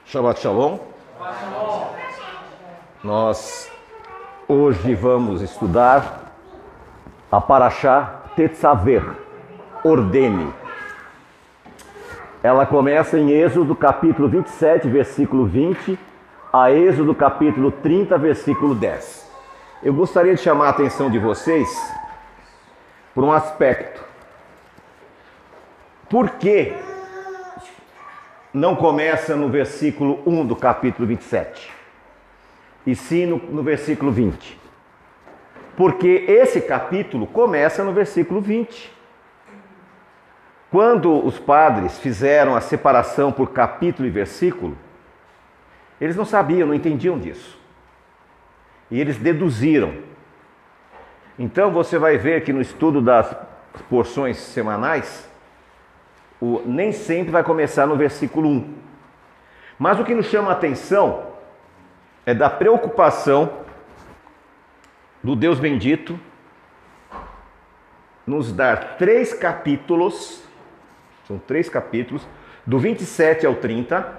Shabbat Shalom. Nós hoje vamos estudar a Parashá Tetzaver, ordene. Ela começa em Êxodo capítulo 27, versículo 20, a Êxodo capítulo 30, versículo 10. Eu gostaria de chamar a atenção de vocês por um aspecto. Por que não começa no versículo 1 do capítulo 27, e sim no versículo 20? Porque esse capítulo começa no versículo 20. Quando os padres fizeram a separação por capítulo e versículo, eles não sabiam, não entendiam disso. E eles deduziram. Então você vai ver que no estudo das porções semanais, nem sempre vai começar no versículo 1. Mas o que nos chama a atenção é da preocupação do Deus bendito nos dar 3 capítulos, são 3 capítulos, do 27 ao 30,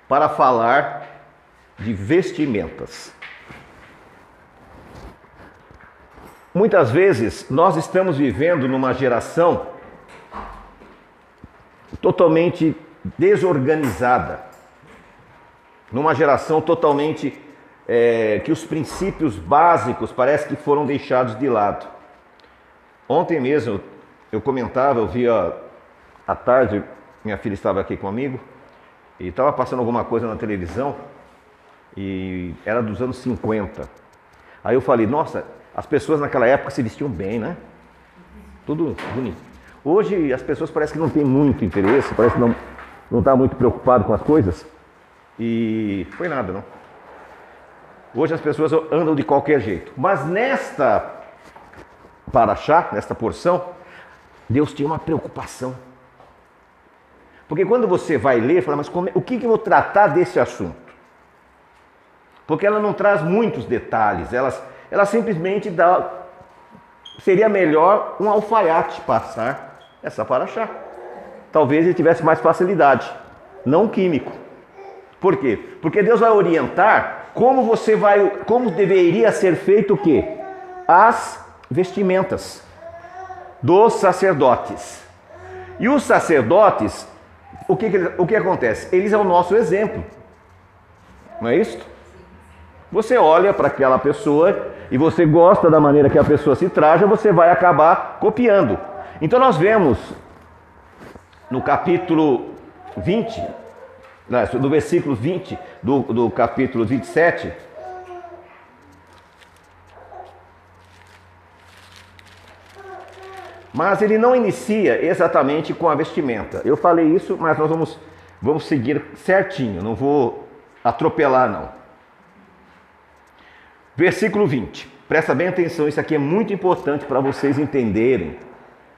para falar de vestimentas. Muitas vezes nós estamos vivendo numa geração totalmente desorganizada, numa geração totalmente que os princípios básicos parece que foram deixados de lado. Ontem mesmo eu comentava, eu via à tarde, minha filha estava aqui comigo e estava passando alguma coisa na televisão e era dos anos 50. Aí eu falei, nossa, as pessoas naquela época se vestiam bem, né? Tudo bonito. Hoje as pessoas parecem que não têm muito interesse, parece que não está muito preocupado com as coisas. E foi nada, não. Hoje as pessoas andam de qualquer jeito. Mas nesta Parashá, nesta porção, Deus tinha uma preocupação. Porque quando você vai ler, fala, mas o que eu vou tratar desse assunto? Porque ela não traz muitos detalhes, ela simplesmente dá. Seria melhor um alfaiate passar essa Parashá. Talvez ele tivesse mais facilidade, não um químico. Por quê? Porque Deus vai orientar como deveria ser feito o quê? As vestimentas dos sacerdotes. E os sacerdotes, o que acontece? Eles são o nosso exemplo. Não é isso? Você olha para aquela pessoa e você gosta da maneira que a pessoa se traja, você vai acabar copiando. Então nós vemos no capítulo 20, no versículo 20 do capítulo 27, mas ele não inicia exatamente com a vestimenta. Eu falei isso, mas nós vamos seguir certinho, não vou atropelar não. Versículo 20, presta bem atenção, isso aqui é muito importante para vocês entenderem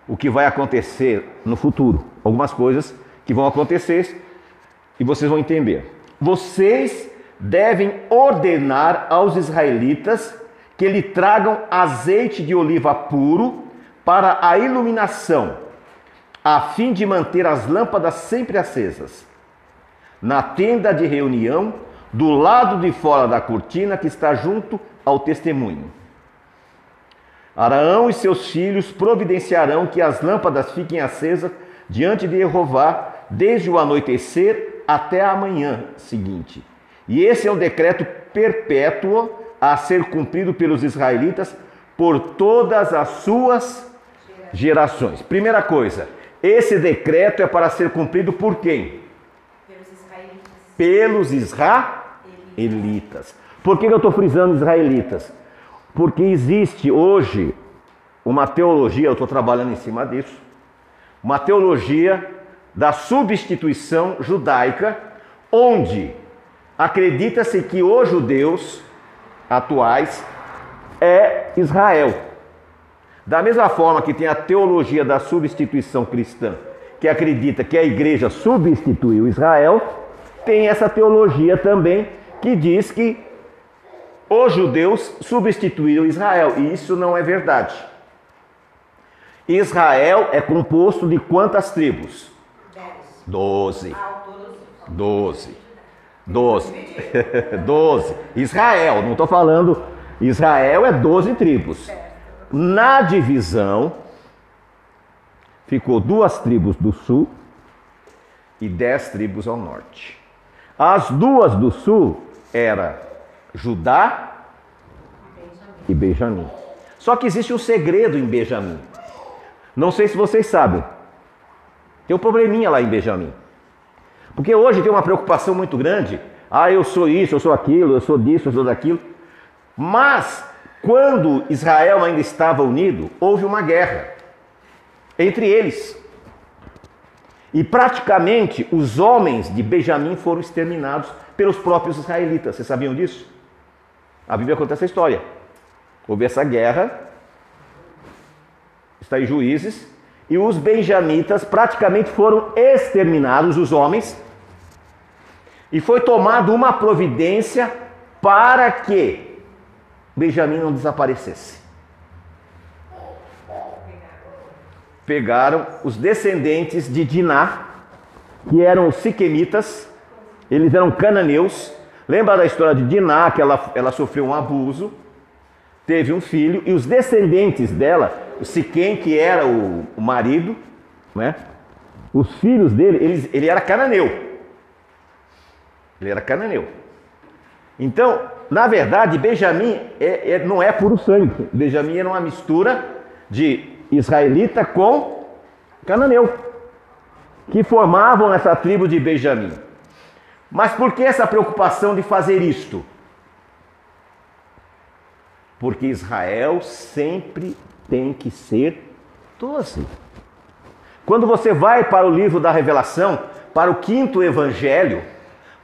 o que vai acontecer no futuro. Algumas coisas que vão acontecer e vocês vão entender. Vocês devem ordenar aos israelitas que lhe tragam azeite de oliva puro para a iluminação, a fim de manter as lâmpadas sempre acesas, na tenda de reunião, do lado de fora da cortina que está junto ao testemunho. Arão e seus filhos providenciarão que as lâmpadas fiquem acesas diante de Jeová desde o anoitecer até a manhã seguinte. E esse é um decreto perpétuo a ser cumprido pelos israelitas por todas as suas gerações. Primeira coisa, esse decreto é para ser cumprido por quem? Pelos israelitas. Por que eu estou frisando israelitas? Porque existe hoje uma teologia, eu estou trabalhando em cima disso, uma teologia da substituição judaica, onde acredita-se que os judeus atuais é Israel. Da mesma forma que tem a teologia da substituição cristã, que acredita que a igreja substituiu Israel, tem essa teologia também que diz que os judeus substituíram Israel, e isso não é verdade. Israel é composto de quantas tribos? 12. 12. 12. 12. Israel, não estou falando. Israel é 12 tribos. Na divisão, ficou 2 tribos do sul e 10 tribos ao norte. As 2 do sul eram Judá e Benjamim. Só que existe um segredo em Benjamim. Não sei se vocês sabem. Tem um probleminha lá em Benjamim. Porque hoje tem uma preocupação muito grande. Ah, eu sou isso, eu sou aquilo, eu sou disso, eu sou daquilo. Mas, quando Israel ainda estava unido, houve uma guerra entre eles. E praticamente os homens de Benjamim foram exterminados pelos próprios israelitas. Vocês sabiam disso? A Bíblia conta essa história. Houve essa guerra, está em Juízes, e os benjamitas praticamente foram exterminados, os homens, e foi tomada uma providência para que Benjamim não desaparecesse. Pegaram os descendentes de Diná, que eram os siquemitas, eles eram cananeus. Lembra da história de Diná, que ela sofreu um abuso, teve um filho, e os descendentes dela, o Siquém, que era o marido, né? Os filhos dele, ele era cananeu. Ele era cananeu. Então, na verdade, Benjamim não é puro sangue. Benjamim era uma mistura de israelita com cananeu, que formavam essa tribo de Benjamim. Mas por que essa preocupação de fazer isto? Porque Israel sempre tem que ser 12. Quando você vai para o livro da Revelação, para o 5º evangelho,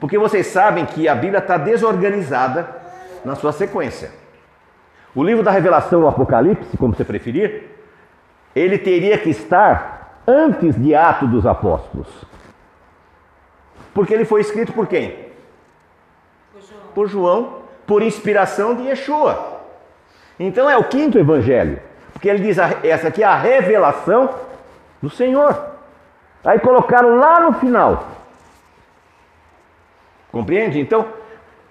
porque vocês sabem que a Bíblia está desorganizada na sua sequência. O livro da Revelação, o Apocalipse, como você preferir, ele teria que estar antes de Atos dos Apóstolos. Porque ele foi escrito por quem? Por João, por inspiração de Yeshua. Então é o 5º evangelho, porque ele diz, essa aqui é a revelação do Senhor. Aí colocaram lá no final. Compreende? Então,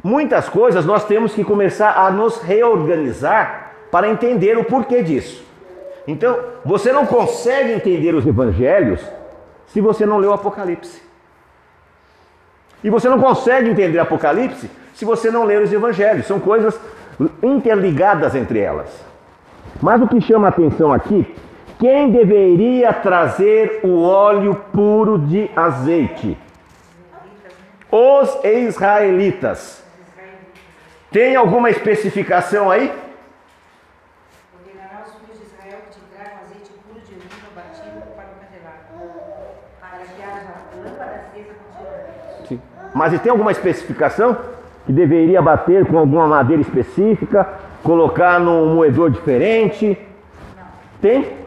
muitas coisas nós temos que começar a nos reorganizar para entender o porquê disso. Então, você não consegue entender os evangelhos se você não leu o Apocalipse. E você não consegue entender o Apocalipse se você não ler os evangelhos. São coisas interligadas entre elas. Mas o que chama a atenção aqui, quem deveria trazer o óleo puro de azeite? Os israelitas. Tem alguma especificação aí? Ordenará os filhos de Israel que te tragam azeite puro de oliva batido para o candelabro, para que haja lâmpada acesa continuamente. Sim. Mas tem alguma especificação? Que deveria bater com alguma madeira específica, colocar num moedor diferente? Não. Tem?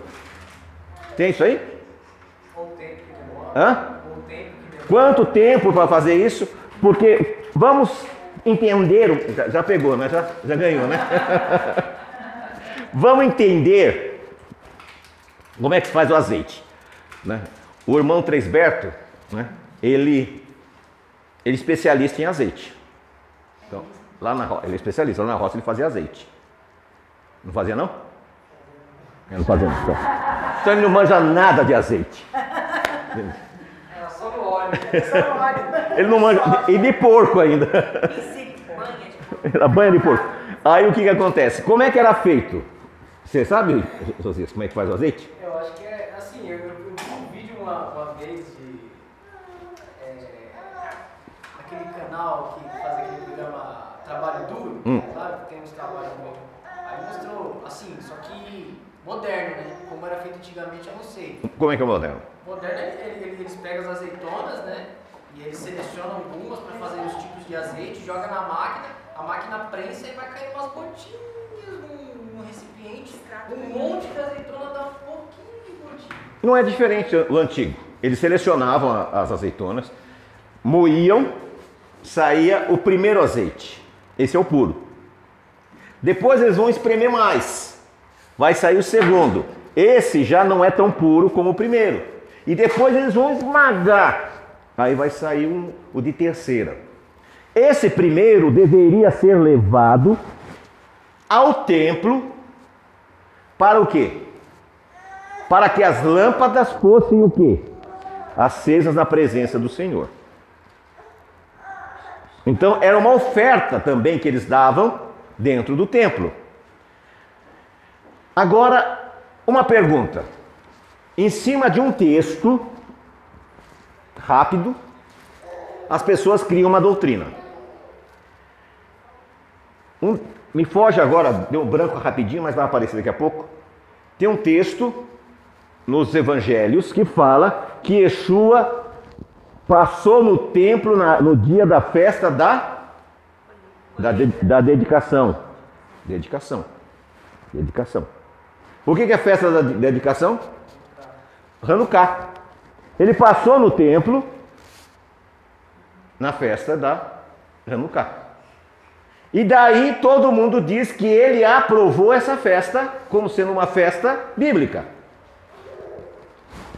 Tem isso aí? Ou o tempo que demora. Hã? Ou o tempo que demora. Quanto tempo para fazer isso? Porque vamos entender, já pegou, né? Já ganhou, né? Vamos entender como é que se faz o azeite, né? O irmão Tresberto, né? Ele é especialista em azeite. Então, ele é especialista, lá na roça ele fazia azeite. Não fazia não? Ele não fazia não. Então ele não manja nada de azeite. Era só no óleo. Ele não manja. E de porco ainda. Era banha de porco. Aí o que acontece? Como é que era feito? Você sabe, Josias, como é que faz o azeite? Eu acho que é assim, eu vi um vídeo uma vez de aquele canal que faz aquele programa Trabalho Duro, sabe? Tem uns trabalhos bons. Aí mostrou assim, só que moderno, né? Como era feito antigamente, eu não sei. Como é que é o moderno? Moderno, eles pegam as azeitonas, né? E eles selecionam algumas para fazer os tipos de azeite, joga na máquina, a máquina prensa e vai cair umas gotinhas num recipiente, um monte de azeitona dá um pouquinho de gotinha. Não é diferente o antigo. Eles selecionavam as azeitonas, moíam, saía o primeiro azeite. Esse é o puro. Depois eles vão espremer mais. Vai sair o segundo. Esse já não é tão puro como o primeiro. E depois eles vão esmagar Aí vai sair o de terceira. Esse primeiro deveria ser levado ao templo para o quê? Para que as lâmpadas fossem o quê? Acesas na presença do Senhor. Então era uma oferta também que eles davam dentro do templo. Agora, uma pergunta. Em cima de um texto rápido, as pessoas criam uma doutrina. Me foge agora, deu um branco rapidinho, mas vai aparecer daqui a pouco. Tem um texto nos evangelhos que fala que Yeshua passou no templo no dia da festa da dedicação. Dedicação. O que é a festa da dedicação? Hanukkah. Ele passou no templo na festa da Hanukkah. E daí todo mundo diz que ele aprovou essa festa como sendo uma festa bíblica.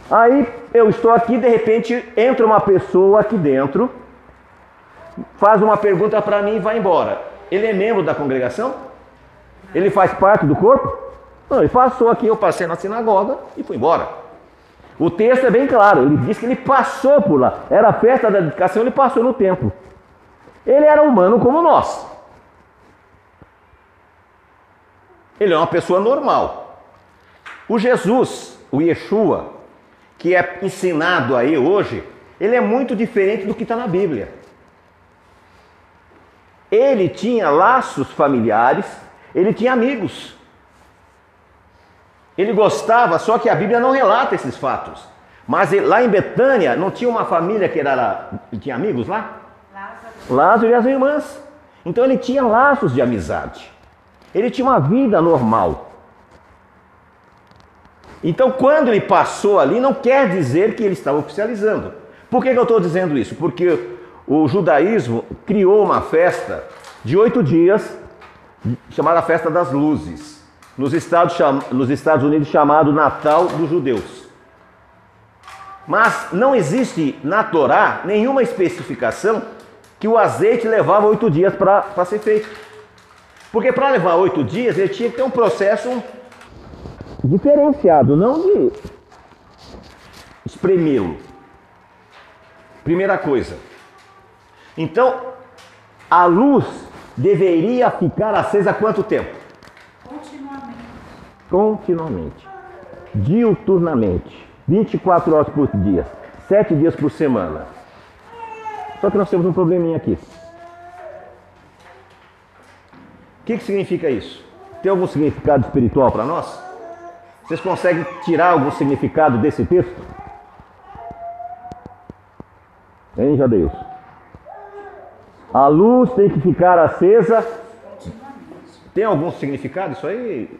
Aí eu estou aqui, de repente entra uma pessoa aqui dentro, faz uma pergunta para mim e vai embora. Ele é membro da congregação? Ele faz parte do corpo? Não, ele passou aqui, eu passei na sinagoga e fui embora. O texto é bem claro, ele diz que ele passou por lá. Era a festa da dedicação, ele passou no templo. Ele era humano como nós. Ele é uma pessoa normal. O Jesus, o Yeshua, que é ensinado aí hoje, ele é muito diferente do que está na Bíblia. Ele tinha laços familiares, ele tinha amigos. Ele gostava, só que a Bíblia não relata esses fatos. Mas lá em Betânia, não tinha uma família que tinha amigos lá? Lázaro e as irmãs. Então ele tinha laços de amizade. Ele tinha uma vida normal. Então quando ele passou ali, não quer dizer que ele estava oficializando. Por que eu estou dizendo isso? Porque o judaísmo criou uma festa de 8 dias, chamada Festa das Luzes. Nos Estados Unidos, chamado Natal dos Judeus. Mas não existe na Torá nenhuma especificação que o azeite levava 8 dias para ser feito. Porque para levar 8 dias, ele tinha que ter um processo diferenciado, não de espremê-lo. Primeira coisa. Então, a luz deveria ficar acesa há quanto tempo? Continuamente, diuturnamente, 24 horas por dia, 7 dias por semana. Só que nós temos um probleminha aqui. O que significa isso? Tem algum significado espiritual para nós? Vocês conseguem tirar algum significado desse texto? Hein, Jadeus? A luz tem que ficar acesa. Tem algum significado isso aí?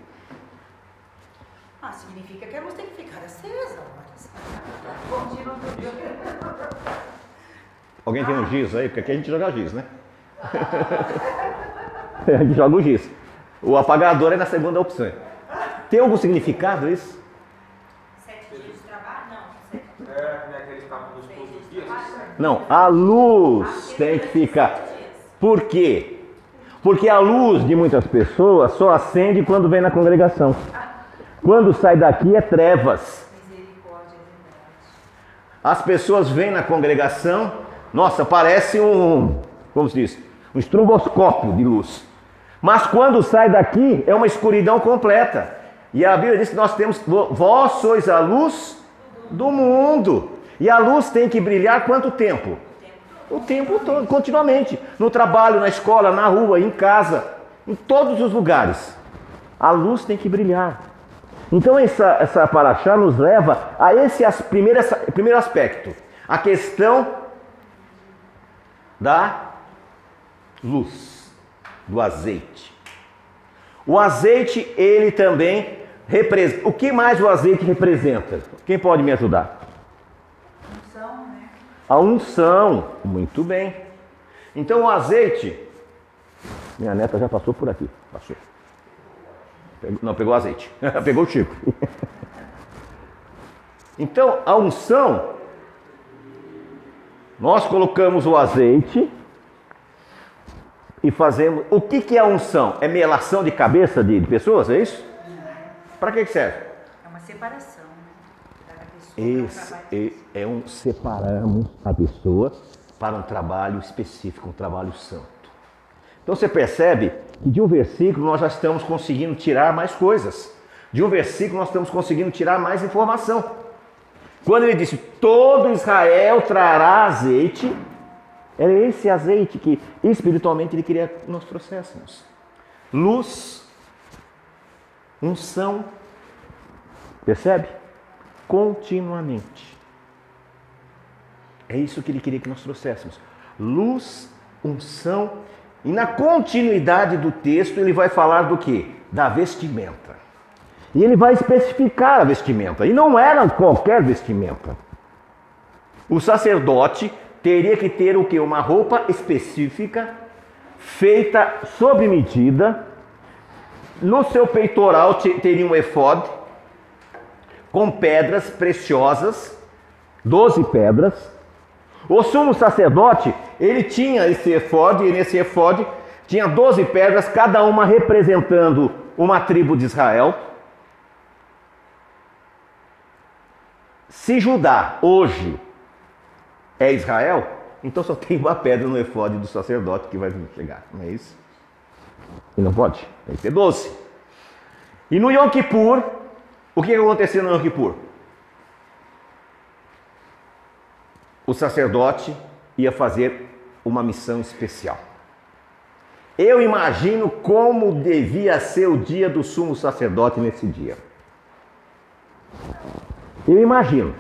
Significa que a luz tem que ficar acesa. Alguém tem um giz aí? Porque aqui a gente joga giz, né? A gente joga o giz. O apagador é na segunda opção. Tem algum significado isso? 7 dias de trabalho? Não. Naquele capítulo todos os dias? Não, a luz tem que ficar. Por quê? Porque a luz de muitas pessoas só acende quando vem na congregação. Quando sai daqui é trevas. As pessoas vêm na congregação, nossa, parece como se diz, um estroboscópio de luz. Mas quando sai daqui é uma escuridão completa. E a Bíblia diz que nós temos, vós sois a luz do mundo. E a luz tem que brilhar quanto tempo? O tempo todo, continuamente. No trabalho, na escola, na rua, em casa, em todos os lugares. A luz tem que brilhar. Então essa paraxá nos leva a esse primeiro aspecto. A questão da luz, do azeite. O azeite, ele também representa. O que mais o azeite representa? Quem pode me ajudar? Unção, né? A unção. Muito bem. Então o azeite. Minha neta já passou por aqui. Passou. Não, pegou azeite. Pegou o Chico. Então, a unção Nós colocamos o azeite e fazemos... O que é a unção? É melação de cabeça de pessoas, é isso? Para que serve? É uma separação, né? Da pessoa Separamos a pessoa para um trabalho específico, um trabalho santo. Então você percebe que de um versículo nós já estamos conseguindo tirar mais coisas. De um versículo nós estamos conseguindo tirar mais informação. Quando ele disse, todo Israel trará azeite, era esse azeite que espiritualmente ele queria que nós trouxéssemos. Luz, unção, percebe? Continuamente. É isso que ele queria que nós trouxéssemos. Luz, unção, e na continuidade do texto ele vai falar do quê? Da vestimenta. E ele vai especificar a vestimenta. E não era qualquer vestimenta. O sacerdote teria que ter o quê? Uma roupa específica, feita sob medida. No seu peitoral teria um efode com pedras preciosas, 12 pedras. O sumo sacerdote, ele tinha esse efode, e nesse efode tinha 12 pedras, cada uma representando uma tribo de Israel. Se Judá hoje é Israel, então só tem uma pedra no efode do sacerdote que vai chegar, não é isso? E não pode, tem que ter 12. E no Yom Kippur, o que aconteceu no Yom Kippur? O sacerdote ia fazer uma missão especial. Eu imagino como devia ser o dia do sumo sacerdote nesse dia. Eu imagino.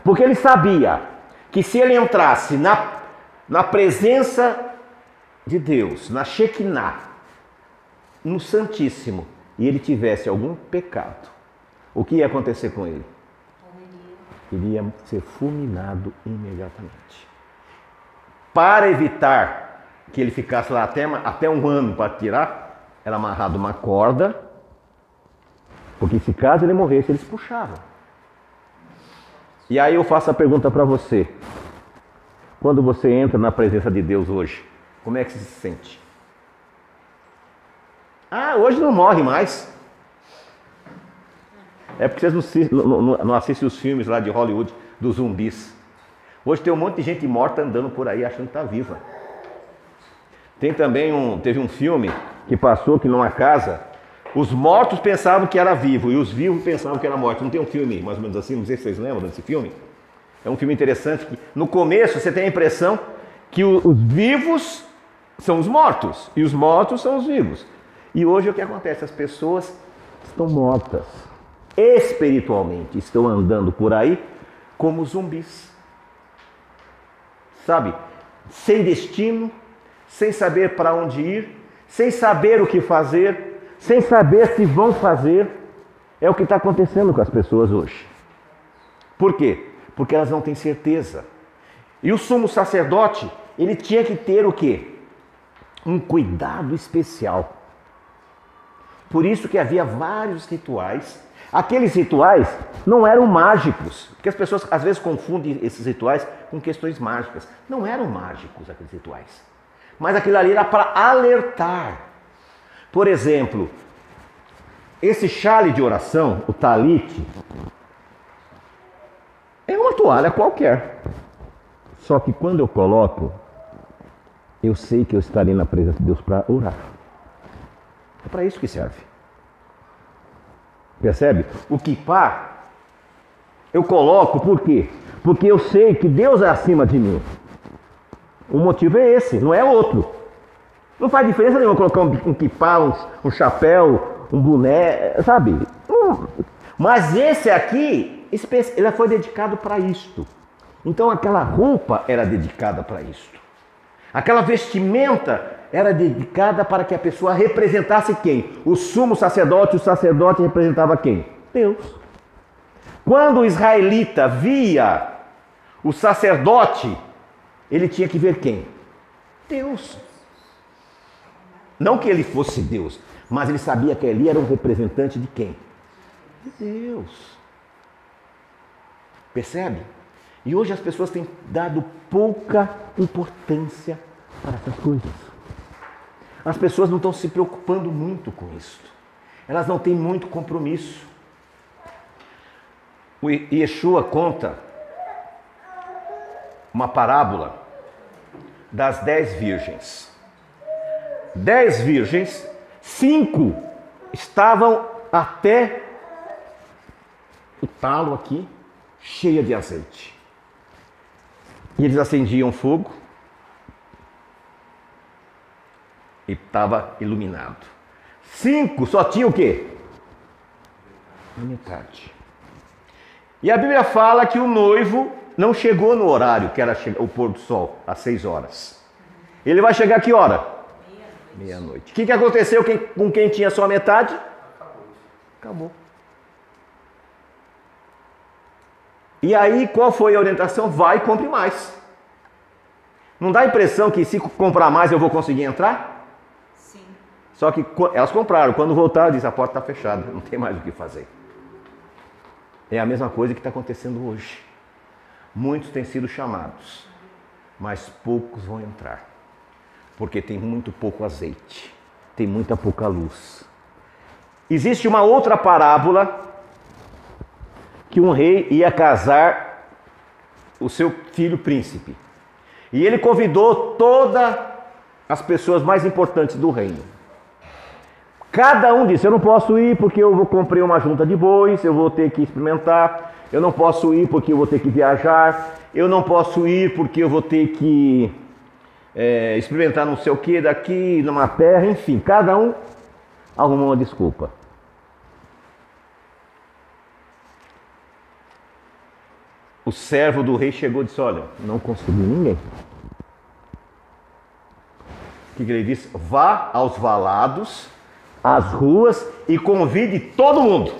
Porque ele sabia que se ele entrasse na presença de Deus, na Shekinah, no Santíssimo, e ele tivesse algum pecado, o que ia acontecer com ele? Ele ia ser fulminado imediatamente. Para evitar que ele ficasse lá até um ano para tirar, era amarrado uma corda, porque se caso ele morresse, eles puxavam. E aí eu faço a pergunta para você. Quando você entra na presença de Deus hoje, como é que você se sente? Ah, hoje não morre mais. É porque vocês não assistem os filmes lá de Hollywood dos zumbis. Hoje tem um monte de gente morta andando por aí achando que está viva. Tem também teve um filme que passou que numa casa, os mortos pensavam que era vivo e os vivos pensavam que era morto. Não tem um filme mais ou menos assim, não sei se vocês lembram desse filme? É um filme interessante que no começo você tem a impressão que os vivos são os mortos e os mortos são os vivos. E hoje o que acontece? As pessoas estão mortas. Espiritualmente estão andando por aí como zumbis, sabe? Sem destino, sem saber para onde ir, sem saber o que fazer, sem saber se vão fazer. É o que está acontecendo com as pessoas hoje. Por quê? Porque elas não têm certeza. E o sumo sacerdote, ele tinha que ter o quê? Um cuidado especial. Por isso que havia vários rituais. Aqueles rituais não eram mágicos, porque as pessoas às vezes confundem esses rituais com questões mágicas. Não eram mágicos aqueles rituais, mas aquilo ali era para alertar. Por exemplo, esse chale de oração, o talite, é uma toalha qualquer. Só que quando eu coloco, eu sei que eu estarei na presença de Deus para orar. É para isso que serve. Percebe? O kippá eu coloco por quê? Porque eu sei que Deus é acima de mim. O motivo é esse, não é outro. Não faz diferença nenhuma colocar um kippá, um chapéu, um boné, sabe? Mas esse aqui, ele foi dedicado para isto. Então aquela roupa era dedicada para isto. Aquela vestimenta era dedicada para que a pessoa representasse quem? O sumo sacerdote. O sacerdote representava quem? Deus. Quando o israelita via o sacerdote, ele tinha que ver quem? Deus. Não que ele fosse Deus, mas ele sabia que ali era um representante de quem? De Deus. Percebe? E hoje as pessoas têm dado pouca importância para essas coisas. As pessoas não estão se preocupando muito com isso. Elas não têm muito compromisso. O Yeshua conta uma parábola das 10 virgens. 10 virgens, 5 estavam até o talo aqui, cheia de azeite. E eles acendiam fogo e estava iluminado. 5 só tinha o quê? A metade. E a Bíblia fala que o noivo não chegou no horário, que era o pôr do sol, às 6 horas. Ele vai chegar a que hora? Meia-noite. O que aconteceu com quem tinha só a metade? Acabou. E aí, qual foi a orientação? Vai e compre mais. Não dá a impressão que se comprar mais eu vou conseguir entrar? Sim. Só que elas compraram. Quando voltaram, diz, a porta está fechada, não tem mais o que fazer. É a mesma coisa que está acontecendo hoje. Muitos têm sido chamados, mas poucos vão entrar. Porque tem muito pouco azeite, tem muita pouca luz. Existe uma outra parábola que um rei ia casar o seu filho príncipe. E ele convidou todas as pessoas mais importantes do reino. Cada um disse, eu não posso ir porque eu comprei uma junta de bois, eu vou ter que experimentar. Eu não posso ir porque eu vou ter que viajar. Eu não posso ir porque eu vou ter que experimentar não sei o que daqui, numa terra. Enfim, cada um arrumou uma desculpa. O servo do rei chegou e disse, olha, não consegui ninguém. O que ele disse? Vá aos valados, às ruas e convide todo mundo.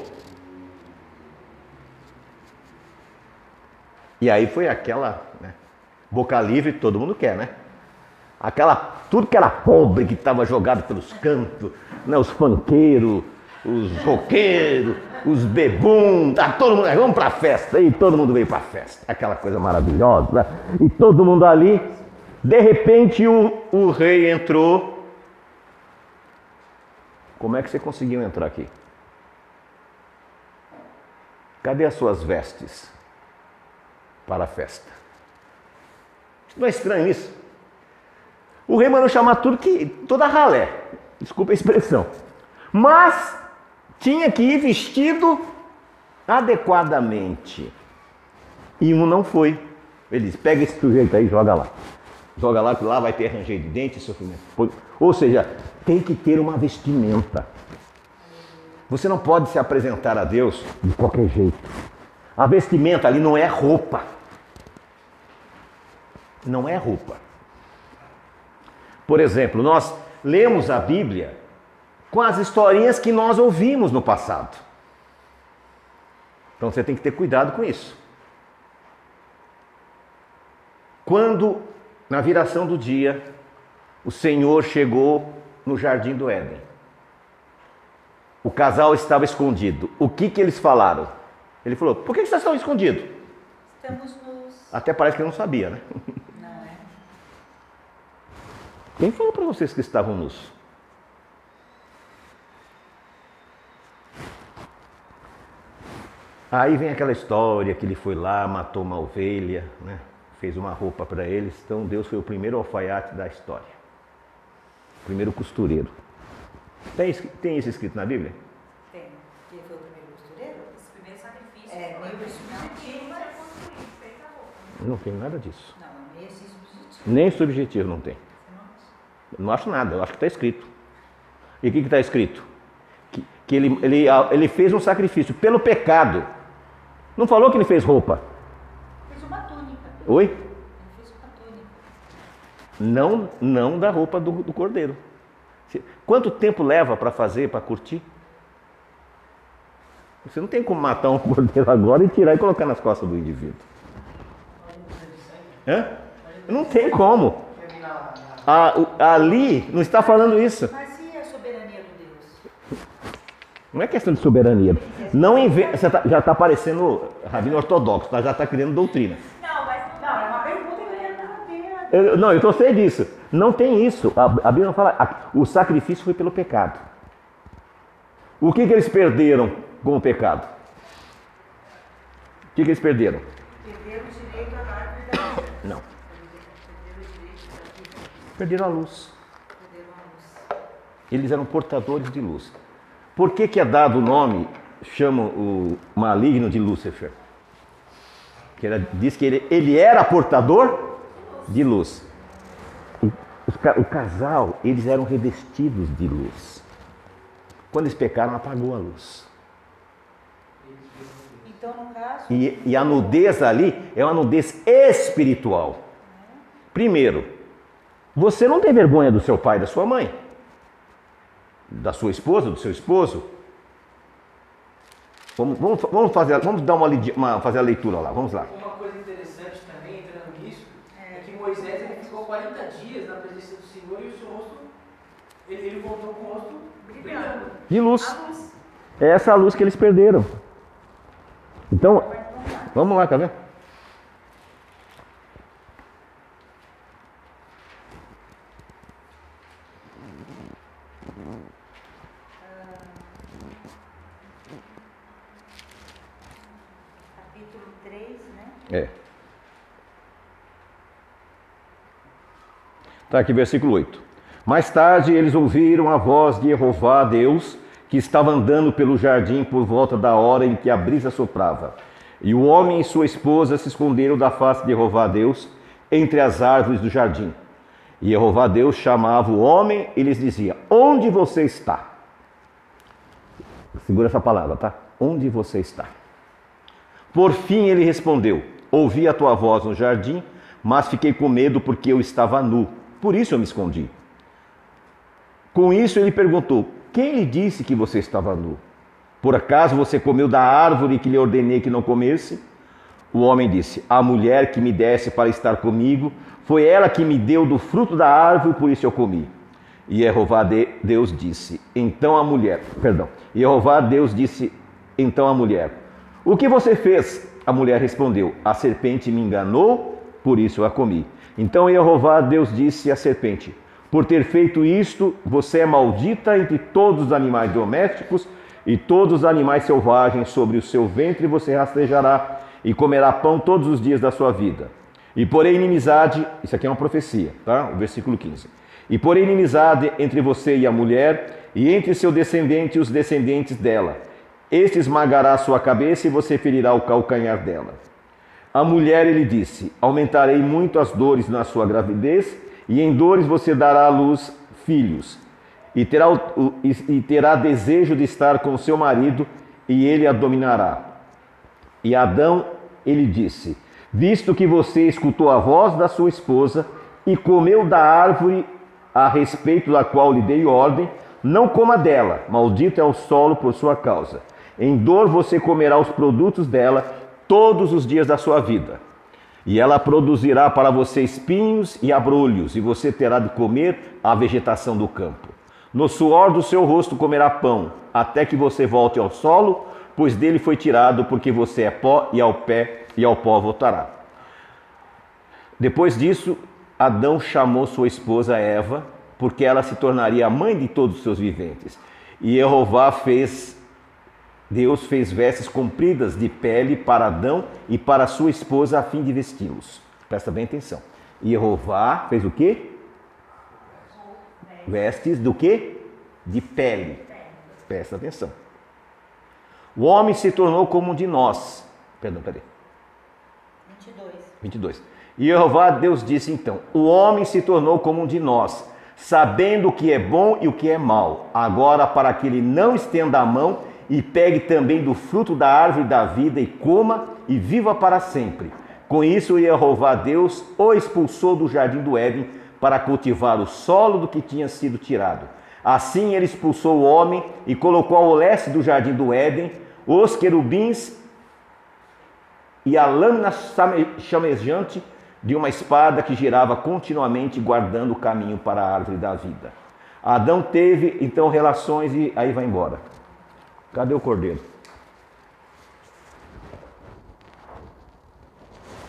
E aí foi aquela, né, boca livre, todo mundo quer, né? Tudo que era pobre, que estava jogado pelos cantos, né, os funkeiros, os roqueiros, os bebum, tá todo mundo, vamos para a festa, e todo mundo veio para a festa, aquela coisa maravilhosa, né? E todo mundo ali, de repente o rei entrou. Como é que você conseguiu entrar aqui? Cadê as suas vestes para a festa? Não é estranho isso? O rei mandou chamar toda ralé, desculpa a expressão, mas tinha que ir vestido adequadamente. E um não foi. Ele disse, pega esse sujeito aí e joga lá. Joga lá, que lá vai ter ranger de dente e sofrimento. Ou seja, tem que ter uma vestimenta. Você não pode se apresentar a Deus de qualquer jeito. A vestimenta ali não é roupa. Não é roupa. Por exemplo, nós lemos a Bíblia com as historinhas que nós ouvimos no passado. Então você tem que ter cuidado com isso. Quando, na viração do dia, o Senhor chegou no jardim do Éden, o casal estava escondido. O que eles falaram? Ele falou, por que vocês estão escondidos? Estamos nos... Até parece que não sabia, né? Não é? Quem falou para vocês que estavam nus? Aí vem aquela história que ele foi lá, matou uma ovelha, né? Fez uma roupa para eles. Então Deus foi o primeiro alfaiate da história. O primeiro costureiro. Tem isso escrito na Bíblia? Tem. Quem foi o primeiro costureiro? Esse primeiro sacrifício. Meio subjetivo. Vai construir, fez a roupa. Não tem nada disso. Não, meio assim subjetivo. Nem subjetivo não tem. Eu não acho nada, eu acho que está escrito. E o que está escrito? Que ele fez um sacrifício pelo pecado. Não falou que ele fez roupa? Fez uma túnica. Oi? Ele fez uma túnica. Não da roupa do cordeiro. Quanto tempo leva para fazer, para curtir? Você não tem como matar um cordeiro agora e tirar e colocar nas costas do indivíduo. Hã? Não tem como. Ali não está falando isso. Mas e a soberania de Deus? Não é questão de soberania. Não inventa. Já está parecendo rabino ortodoxo, tá? Já está criando doutrina. Não, Não, eu estou sei disso. Não tem isso. A Bíblia não fala. O sacrifício foi pelo pecado. O que eles perderam com o pecado? O que eles perderam? Perderam o direito à árvore da vida. Não. Perderam o direito da vida. Perderam a luz. Perderam a luz. Eles eram portadores de luz. Por que é dado o nome, chamam o maligno de Lúcifer? Diz que ele era portador de luz. O casal, eles eram revestidos de luz. Quando eles pecaram, apagou a luz. Então, no caso, E a nudez ali é uma nudez espiritual. Primeiro, você não tem vergonha do seu pai e da sua mãe? Da sua esposa, do seu esposo? Vamos dar fazer a leitura lá, vamos lá. Uma coisa interessante também, entrando nisso, é que Moisés ele ficou 40 dias na presença do Senhor e o seu rosto, ele voltou com o rosto brilhando. De luz. a luz. É essa a luz que eles perderam. Então, vamos lá, tá vendo? Capítulo 3, né? É. Tá aqui, versículo 8. Mais tarde eles ouviram a voz de Jeová, Deus, que estava andando pelo jardim por volta da hora em que a brisa soprava. E o homem e sua esposa se esconderam da face de Jeová, Deus, entre as árvores do jardim. E Jeová, Deus, chamava o homem e lhes dizia: onde você está? Segura essa palavra, tá? Onde você está? Por fim ele respondeu: ouvi a tua voz no jardim, mas fiquei com medo porque eu estava nu. Por isso eu me escondi. Com isso ele perguntou: quem lhe disse que você estava nu? Por acaso você comeu da árvore que lhe ordenei que não comesse? O homem disse: a mulher que me desse para estar comigo, foi ela que me deu do fruto da árvore, por isso eu comi. E Jeová Deus disse: então a mulher, Jeová Deus disse então a mulher: o que você fez? A mulher respondeu: a serpente me enganou, por isso eu a comi. Então Jeová Deus disse à serpente: por ter feito isto, você é maldita entre todos os animais domésticos e todos os animais selvagens. Sobre o seu ventre você rastejará e comerá pão todos os dias da sua vida. E porém inimizade, isso aqui é uma profecia, tá? O versículo 15. E porém inimizade entre você e a mulher, e entre seu descendente e os descendentes dela. Este esmagará a sua cabeça e você ferirá o calcanhar dela. A mulher, ele disse: aumentarei muito as dores na sua gravidez, e em dores você dará à luz filhos. E terá desejo de estar com seu marido, e ele a dominará. E Adão, ele disse: visto que você escutou a voz da sua esposa e comeu da árvore a respeito da qual lhe dei ordem, não coma dela, maldito é o solo por sua causa. Em dor você comerá os produtos dela todos os dias da sua vida. E ela produzirá para você espinhos e abrolhos, e você terá de comer a vegetação do campo. No suor do seu rosto comerá pão, até que você volte ao solo, pois dele foi tirado, porque você é pó, e ao pó voltará. Depois disso, Adão chamou sua esposa Eva, porque ela se tornaria a mãe de todos os seus viventes. E Deus fez vestes compridas de pele para Adão e para sua esposa, a fim de vesti-los. Presta bem atenção. E Jeová fez o quê? Vestes do quê? De pele. Presta atenção. O homem se tornou como um de nós. Perdão, cadê? 22. E Jeová Deus disse então: o homem se tornou como um de nós, sabendo o que é bom e o que é mal. Agora, para que ele não estenda a mão e pegue também do fruto da árvore da vida e coma e viva para sempre. Com isso, Jeová Deus o expulsou do jardim do Éden para cultivar o solo do que tinha sido tirado. Assim ele expulsou o homem e colocou ao leste do jardim do Éden os querubins e a lâmina chamejante de uma espada que girava continuamente, guardando o caminho para a árvore da vida. Adão teve então relações e aí vai embora. Cadê o cordeiro?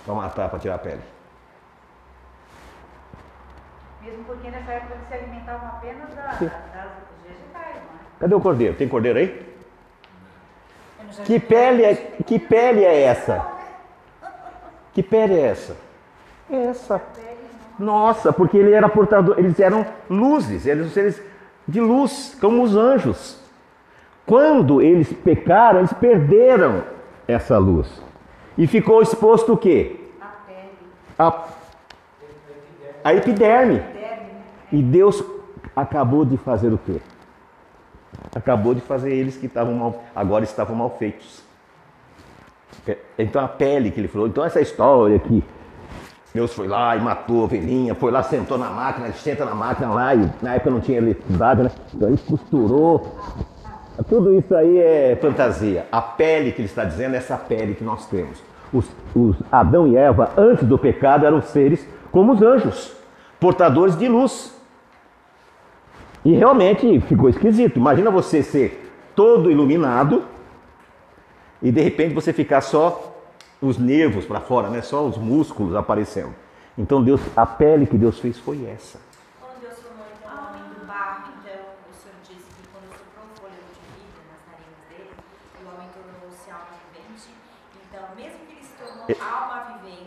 Para matar, para tirar a pele. Mesmo porque nessa época eles se alimentavam apenas das vegetais, não é? Cadê o cordeiro? Tem cordeiro aí? Eu não já Que vi pele é essa? Que pele é essa? Essa. pele, não. Nossa, porque ele era portador, eles eram luzes, eles eram seres de luz, como os anjos. Quando eles pecaram, eles perderam essa luz. E ficou exposto o quê? A pele, A epiderme. derme, né? E Deus acabou de fazer o quê? Acabou de fazer eles que agora estavam mal feitos. Então a pele que ele falou, então essa história que Deus foi lá e matou a ovelhinha, foi lá, sentou na máquina, ele senta na máquina lá, e na época não tinha eletricidade, né? Então ele costurou. Tudo isso aí é fantasia. A pele que ele está dizendo é essa pele que nós temos. Os Adão e Eva, antes do pecado, eram seres como os anjos, portadores de luz. E realmente ficou esquisito. Imagina você ser todo iluminado e de repente você ficar só os nervos para fora, né? Só os músculos aparecendo. Então a pele que Deus fez foi essa. Quando Deus formou então o homem do barro, então o Senhor disse que quando soprou o fôlego de vida nas narinas dele, o homem tornou-se alma vivente. Então, mesmo que ele se tornou alma vivente,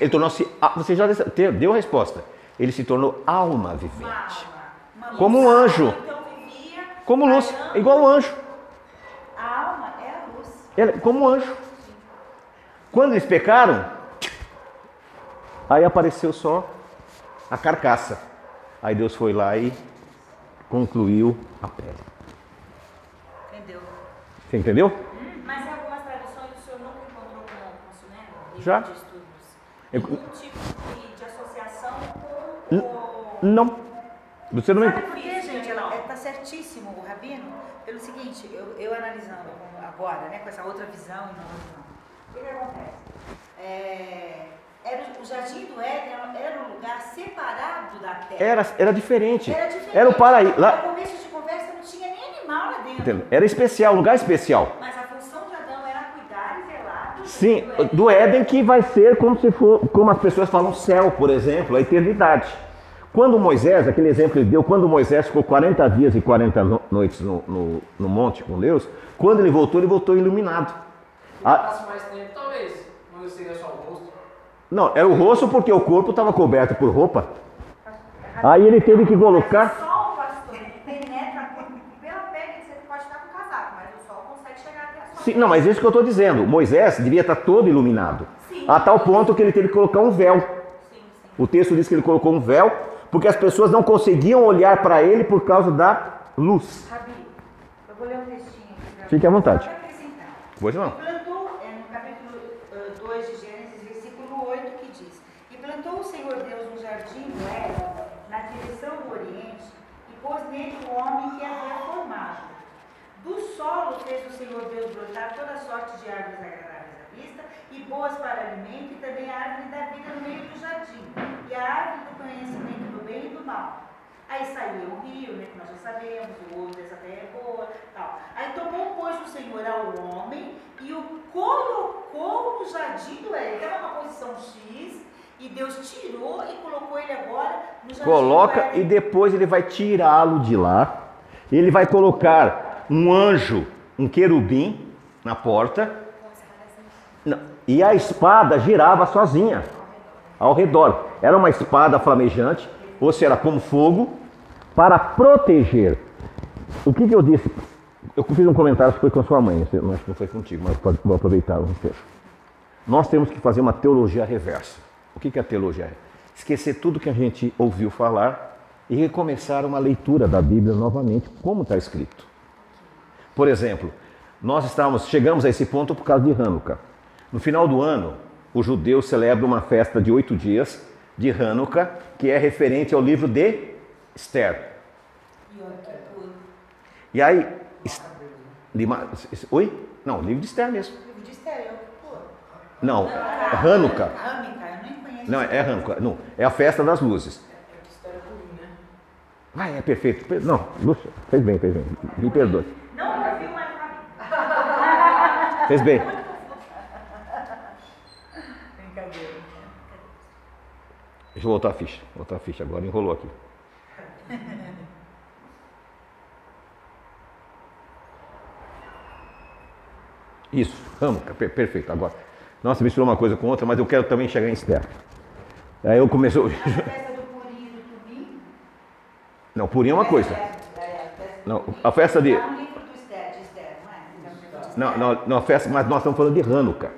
Ele tornou-se. Você já deu a resposta. Ele se tornou alma vivente. Como um anjo. então vivia Como luz. É igual um anjo. A alma é a luz. Como um anjo. Quando eles pecaram, aí apareceu só a carcaça. Aí Deus foi lá e concluiu a pele. Entendeu? Você entendeu? Mas em algumas traduções o senhor nunca encontrou com isso, né? No livro Já. de estudos. Nenhum tipo de associação com o... Não. Você não Sabe por quê, gente? Está certíssimo o Rabino. Pelo seguinte, eu analisando agora, né, com essa outra visão e nova visão. O que acontece? O Jardim do Éden era um lugar separado da terra. Era diferente. Era diferente. Era o paraíso. Lá, No começo de conversa não tinha nem animal lá dentro. entendeu? Era especial, um lugar especial. Mas a função de Adão era cuidar e zelar do Sim, Jardim do Éden. do Éden, que vai ser como se for, como as pessoas falam, céu, por exemplo, a eternidade. Quando Moisés, aquele exemplo que ele deu, quando Moisés ficou 40 dias e 40 noites no monte com Deus, quando ele voltou iluminado. Se passasse mais tempo, talvez não seria só o rosto. Não, era o rosto porque o corpo estava coberto por roupa. Aí ele teve que colocar. O sol, pastor, penetra pela pele, você pode estar com casaco, mas o sol consegue chegar até a sua Sim, não, mas isso que eu estou dizendo. Moisés devia estar todo iluminado. Sim. A tal ponto que ele teve que colocar um véu. Sim. O texto diz que ele colocou um véu porque as pessoas não conseguiam olhar para ele por causa da luz. Rabi, eu vou ler um textinho aqui para Fique à vontade. Só para acrescentar. Pois não. Plantou, no capítulo 2 de Gênesis, versículo 8, que diz: E plantou o Senhor Deus um jardim no Éden, na direção do Oriente, e pôs nele o homem que havia formado. Do solo fez o Senhor Deus brotar toda sorte de árvores agradáveis à vista, e boas para alimento, e também a árvore da vida no meio do jardim, e a árvore do conhecimento do bem e do mal. Aí saiu o rio, né, que nós já sabemos, o ouro dessa terra é boa, tal. Aí tomou, pois, o Senhor ao homem e o colocou no jardim do Éden. Estava numa posição X e Deus tirou e colocou ele agora no jardim Coloca do Éden. e depois ele vai tirá-lo de lá. Ele vai colocar um anjo, um querubim na porta. Não, e a espada girava sozinha ao redor. Era uma espada flamejante, ou seja, como fogo, para proteger. O que eu disse? Eu fiz um comentário que foi com a sua mãe, acho que não foi contigo, mas vou aproveitar o texto. Nós temos que fazer uma teologia reversa. O que é a teologia? Esquecer tudo que a gente ouviu falar e recomeçar uma leitura da Bíblia novamente, como está escrito. Por exemplo, chegamos a esse ponto por causa de Hanukkah. No final do ano, os judeus celebram uma festa de 8 dias de Hanukkah, que é referente ao livro de Esther. E aí... Oi? Não, livro de Esther mesmo. Livro de Esther, Yom Kippur. Não, Hanukkah. Hanukkah, eu nem conheço. Não, é Hanukkah. Não, é a festa das luzes. É que história ruim, né? Ah, é perfeito. Não, Lúcia, fez bem. Me perdoe. Não ouviu, mas Rabi. Fez bem. Brincadeira. Deixa eu voltar a ficha. Agora enrolou aqui. Isso, Hanukkah, perfeito. Agora, nossa, misturou uma coisa com outra, mas eu quero também chegar em Esther. Aí eu comecei... A festa do Purim e do Tubim? Não, Purim é uma coisa. Não, a festa de... Está no livro de Esther, não é? Não, a festa, mas nós estamos falando de Hanukkah,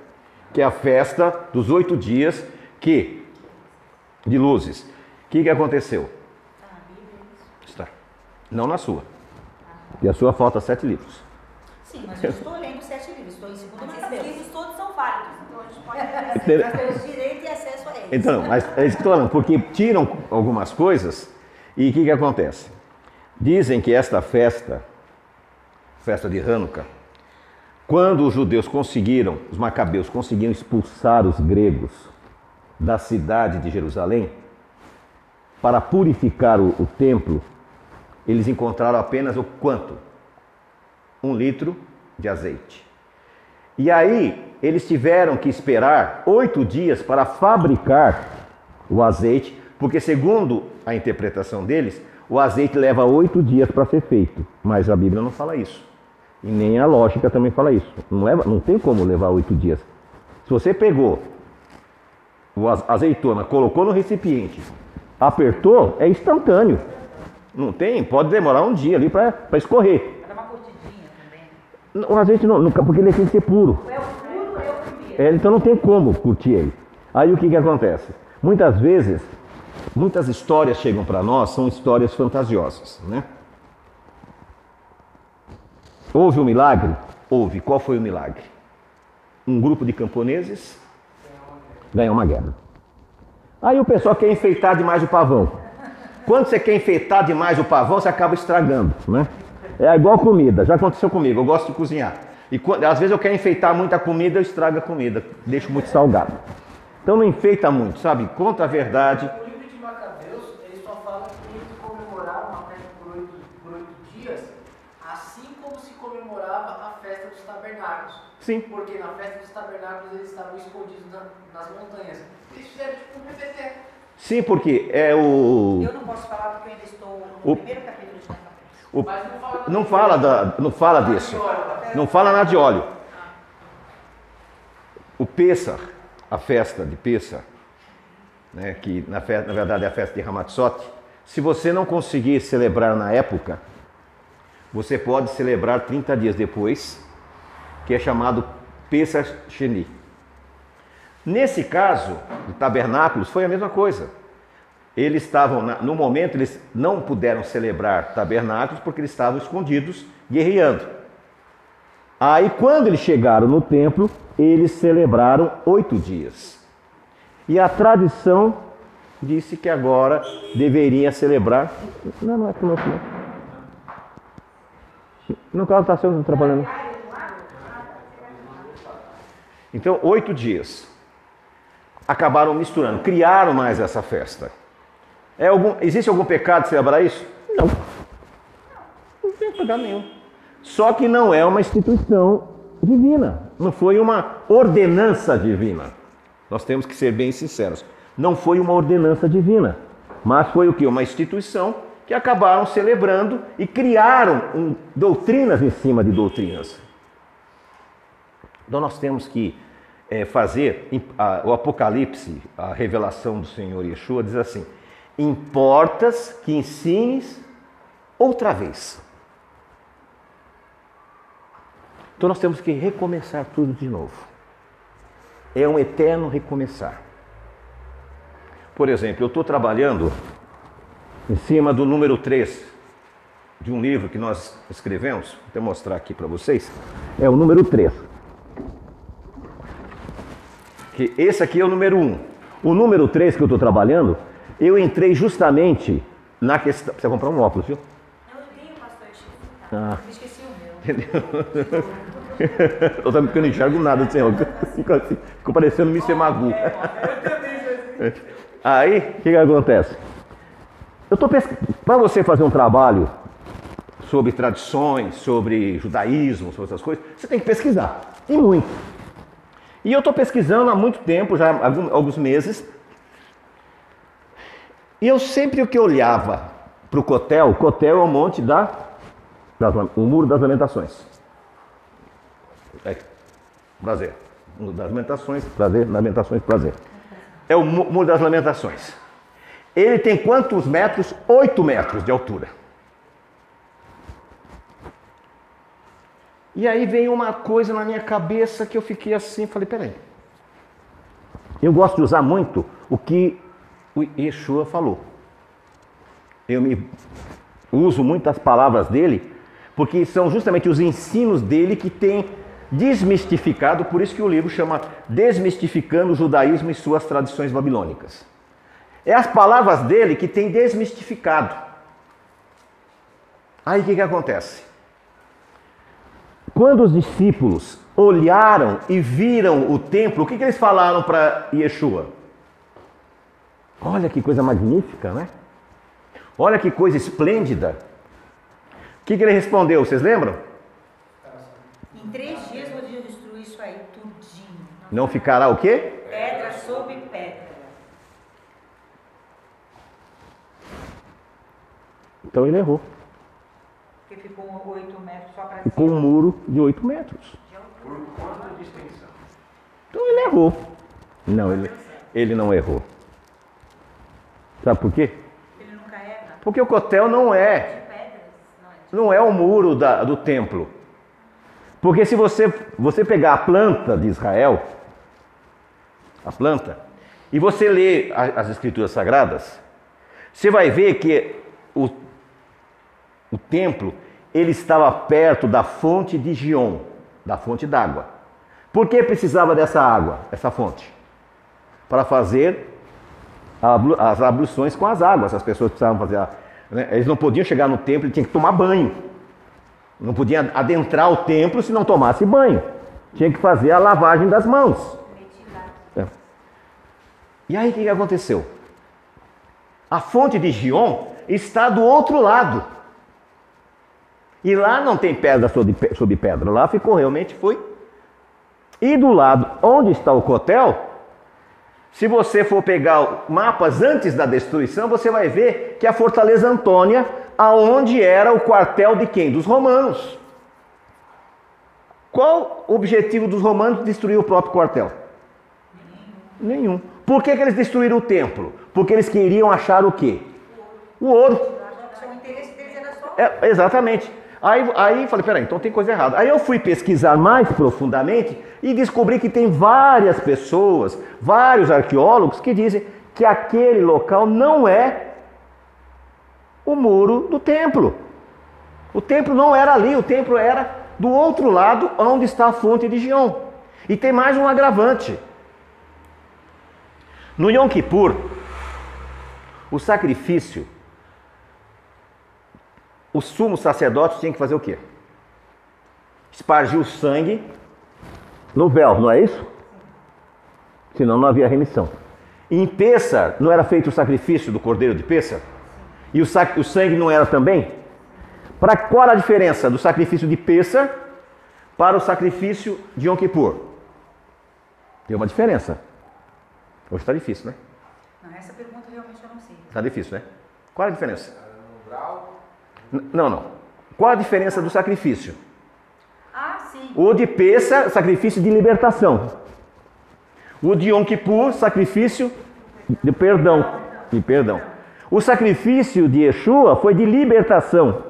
que é a festa dos 8 dias de luzes. O que aconteceu? Está. Não na sua. E a sua falta 7 livros. Sim, mas eu estou lendo 7 livros, estou em segundo Mas esses Macabeus. livros todos são válidos, então a gente pode... Nós temos direito e acesso a eles. Então, mas é isso que eu estou falando, porque tiram algumas coisas e o que acontece? Dizem que esta festa de Hanukkah, quando os judeus os macabeus conseguiram expulsar os gregos da cidade de Jerusalém, para purificar o templo, eles encontraram apenas o quanto? 1 litro de azeite. E aí, eles tiveram que esperar 8 dias para fabricar o azeite, porque segundo a interpretação deles, o azeite leva 8 dias para ser feito. Mas a Bíblia não fala isso. E nem a lógica também fala isso. Não tem como levar 8 dias. Se você pegou a azeitona, colocou no recipiente, apertou, é instantâneo. Não tem, pode demorar um dia ali para escorrer. Dá uma curtidinha também. O azeite não, porque ele tem que ser puro. É o puro, é o primeiro. Então não tem como curtir ele. Aí o que acontece? Muitas vezes, muitas histórias chegam para nós, são histórias fantasiosas, né? Houve um milagre? Houve. Qual foi o milagre? Um grupo de camponeses ganhou uma guerra. Aí o pessoal quer enfeitar demais o pavão. Quando você quer enfeitar demais o pavão, você acaba estragando, né? É igual comida, já aconteceu comigo, eu gosto de cozinhar. E às vezes eu quero enfeitar muita comida, eu estrago a comida, deixo muito salgado. Então não enfeita muito, sabe? Conta a verdade. O livro de Macabeus, ele só fala que eles comemoraram a festa por 8 dias, assim como se comemorava a festa dos tabernáculos. Sim. Porque na festa dos tabernáculos eles estavam escondidos nas montanhas. Eles fizeram tipo um PPT. Sim, porque é o... Eu não posso falar porque eu ainda estou no primeiro capítulo de Macabeus. Mas não fala disso. Não fala nada de óleo. O Pêssar, a festa de Pêssar, né, que na verdade é a festa de Hamatzot, se você não conseguir celebrar na época, você pode celebrar 30 dias depois, que é chamado Pêssar Sheni. Nesse caso, de tabernáculos, foi a mesma coisa. Eles estavam, no momento, eles não puderam celebrar tabernáculos porque eles estavam escondidos, guerreando. Aí, quando eles chegaram no templo, eles celebraram 8 dias. E a tradição disse que agora deveria celebrar... Não é conosco, não. No caso, está sendo trabalhando. Então, 8 dias. Acabaram misturando, criaram mais essa festa. Existe algum pecado de celebrar isso? Não. Não tem pecado nenhum. Só que não é uma instituição divina. Não foi uma ordenança divina. Nós temos que ser bem sinceros. Não foi uma ordenança divina. Mas foi o quê? Uma instituição que acabaram celebrando e criaram doutrinas em cima de doutrinas. Então nós temos que fazer o Apocalipse, a revelação do Senhor Yeshua, diz assim: importas que ensines outra vez. Então nós temos que recomeçar tudo de novo. É um eterno recomeçar. Por exemplo, eu estou trabalhando em cima do número 3 de um livro que nós escrevemos. Vou até mostrar aqui para vocês. É o número 3. Que esse aqui é o número 1. O número 3 que eu estou trabalhando, eu entrei justamente na questão... Precisa comprar um óculos, viu? Eu tenho, pastor Chico. Ah. Eu esqueci o meu. Entendeu? Eu também não enxergo nada do Senhor. Fico parecendo Mr. Magoo. Aí, o que acontece? Para você fazer um trabalho sobre tradições, sobre judaísmo, sobre essas coisas, você tem que pesquisar. E muito. E eu estou pesquisando há muito tempo, já há alguns meses. E eu sempre o que olhava para o Cotel. O Cotel é o monte o Muro das Lamentações. Prazer. Muro das Lamentações, prazer, Lamentações, prazer. É o Muro das Lamentações. Ele tem quantos metros? 8 metros de altura. E aí veio uma coisa na minha cabeça que eu fiquei assim, falei, peraí. Eu gosto de usar muito o que o Yeshua falou. Eu uso muitas palavras dele, porque são justamente os ensinos dele que têm desmistificado, por isso que o livro chama Desmistificando o Judaísmo e Suas Tradições Babilônicas. É as palavras dele que têm desmistificado. Aí o que acontece? Quando os discípulos olharam e viram o templo, o que eles falaram para Yeshua? Olha que coisa magnífica, né? Olha que coisa esplêndida. O que ele respondeu? Vocês lembram? Em 3 dias vou destruir isso aí, tudinho. Não ficará o quê? Pedra sobre pedra. Então ele errou. Porque ficou 8 metros só para cima. Ficou um muro de 8 metros. Por quanto de extensão? Então ele errou. Não, ele não errou. Sabe por quê? Ele nunca erra. Porque o Cotel não é o muro do templo. Porque se você pegar a planta de Israel, a planta, e você ler as Escrituras Sagradas, você vai ver que o templo, ele estava perto da fonte de Gion, da fonte d'água. Por que precisava dessa água, essa fonte? Para fazer as abluções com as águas. As pessoas precisavam fazer, né? Eles não podiam chegar no templo e tinham que tomar banho. Não podia adentrar o templo se não tomasse banho. Tinha que fazer a lavagem das mãos. É. E aí o que aconteceu? A fonte de Gion está do outro lado. E lá não tem pedra sobre pedra. Lá foi. E do lado onde está o Cotel, se você for pegar mapas antes da destruição, você vai ver que a Fortaleza Antônia, aonde era o quartel de quem? Dos romanos. Qual o objetivo dos romanos de destruir o próprio quartel? Nenhum. Por que eles destruíram o templo? Porque eles queriam achar o quê? O ouro. O interesse deles era só. Exatamente. Aí falei, peraí, então tem coisa errada. Aí eu fui pesquisar mais profundamente e descobri que tem várias pessoas, vários arqueólogos que dizem que aquele local não é o muro do templo. O templo não era ali, o templo era do outro lado, onde está a fonte de Gion. E tem mais um agravante. No Yom Kippur, o sacrifício, o sumo sacerdote tinha que fazer o quê? Espargir o sangue no véu, não é isso? Senão não havia remissão. E em Pêssar, não era feito o sacrifício do cordeiro de Pêssar? E o sangue não era também? Qual era a diferença do sacrifício de Pêssar para o sacrifício de Yom Kippur? Tem uma diferença. Hoje está difícil, né? Não, essa pergunta realmente eu não sei. Está difícil, né? Qual a diferença? No grau. Não. Qual a diferença do sacrifício? Ah, sim. O de Pêssar, sacrifício de libertação. O de Yom Kippur, sacrifício de perdão. O sacrifício de Yeshua foi de libertação.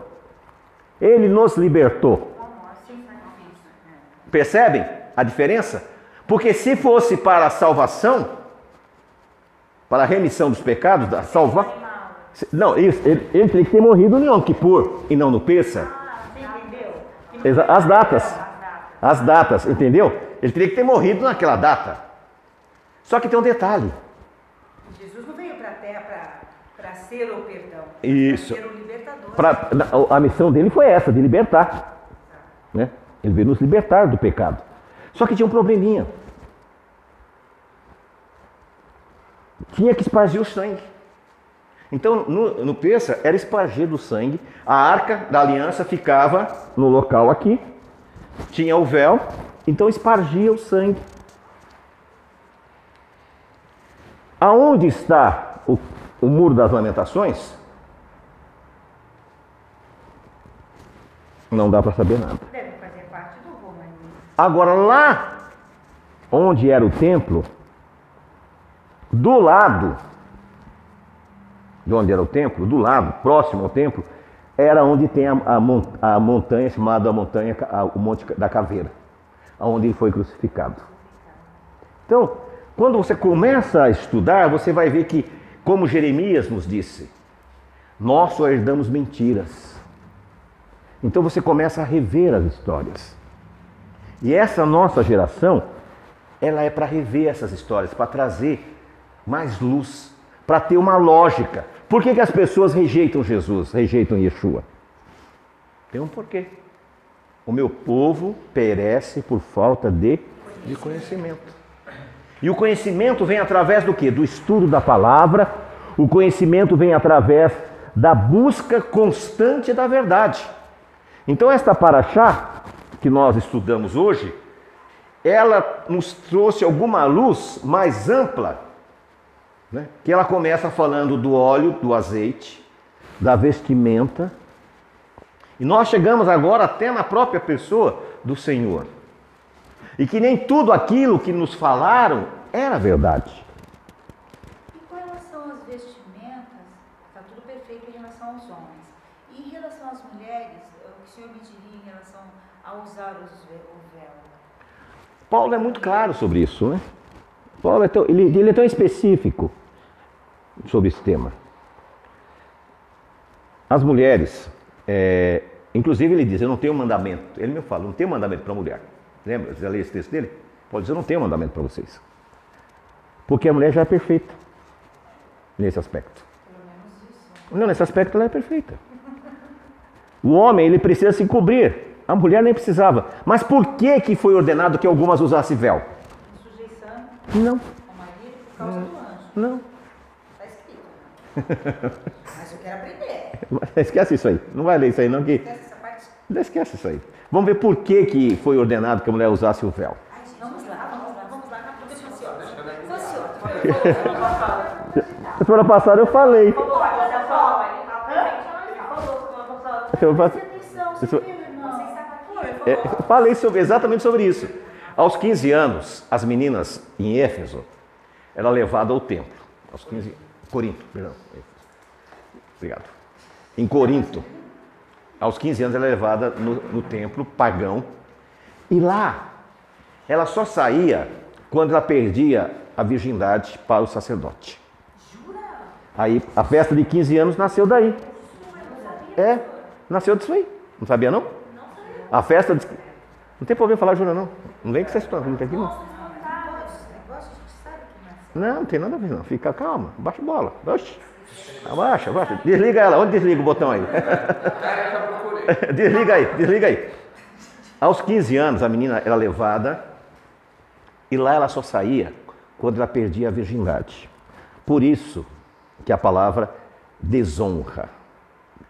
Ele nos libertou. Percebem a diferença? Porque se fosse para a salvação, para a remissão dos pecados, da salvar... Não, isso, ele teria que ter morrido no Yom Kippur e não no Pêssar. Você entendeu? As datas, entendeu? Ele teria que ter morrido naquela data. Só que tem um detalhe. Jesus não veio para a terra para ser o perdão. Isso. Para ser o libertador. A missão dele foi essa, de libertar. Né? Ele veio nos libertar do pecado. Só que tinha um probleminha. Tinha que espargir o sangue. Então, no Pêssar, era espargido o sangue. A arca da aliança ficava no local aqui. Tinha o véu. Então, espargia o sangue. Aonde está o Muro das Lamentações? Não dá para saber nada. Deve fazer parte do romanismo. Agora, lá onde era o templo, do lado de onde era o templo, do lado, próximo ao templo, era onde tem a montanha chamada o Monte da Caveira, onde ele foi crucificado. Então, quando você começa a estudar, você vai ver que, como Jeremias nos disse, nós só herdamos mentiras. Então você começa a rever as histórias. E essa nossa geração, ela é para rever essas histórias, para trazer mais luz, para ter uma lógica. Por que as pessoas rejeitam Jesus, rejeitam Yeshua? Tem um porquê. O meu povo perece por falta de conhecimento. E o conhecimento vem através do quê? Do estudo da palavra. O conhecimento vem através da busca constante da verdade. Então esta paraxá que nós estudamos hoje, ela nos trouxe alguma luz mais ampla, né? Que ela começa falando do óleo, do azeite, da vestimenta. E nós chegamos agora até na própria pessoa do Senhor. E que nem tudo aquilo que nos falaram era verdade. E com relação às vestimentas, está tudo perfeito em relação aos homens. E em relação às mulheres, o que o senhor me diria em relação a usar o véu? Paulo é muito claro sobre isso, né? Paulo ele é tão específico sobre esse tema. As mulheres, inclusive ele diz, eu não tenho mandamento. Ele me fala, não tenho mandamento para a mulher. Lembra? Você já leu esse texto dele? Paulo diz, eu não tenho mandamento para vocês. Porque a mulher já é perfeita. Nesse aspecto. Pelo menos isso. Não, nesse aspecto ela é perfeita. O homem, ele precisa se cobrir. A mulher nem precisava. Mas por que foi ordenado que algumas usassem véu? Em sujeição Não. ao marido por causa do anjo. Não. Está escrito. Mas eu quero aprender. Esquece isso aí. Não vai ler isso aí não, que... Esquece essa parte. Esquece isso aí. Vamos ver por que foi ordenado que a mulher usasse o véu. Ai, gente, vamos lá. Na semana passada eu falei. Eu falei exatamente sobre isso. Aos 15 anos, as meninas em Éfeso eram levadas ao templo. Aos 15... Corinto, perdão. Obrigado. Em Corinto, aos 15 anos ela é levada no templo pagão. E lá, ela só saía quando ela perdia a virgindade para o sacerdote. Aí, a festa de 15 anos nasceu daí. Nasceu disso aí. Não sabia, não? A festa... Não tem problema falar jura, não. Não vem com essa história, não tem aqui, não. Não tem nada a ver, não. Fica calma, baixa a bola. Oxi. Abaixa. Desliga ela. Onde desliga o botão aí? Desliga aí. Aos 15 anos, a menina era levada e lá ela só saía quando ela perdia a virgindade. Por isso que a palavra desonra,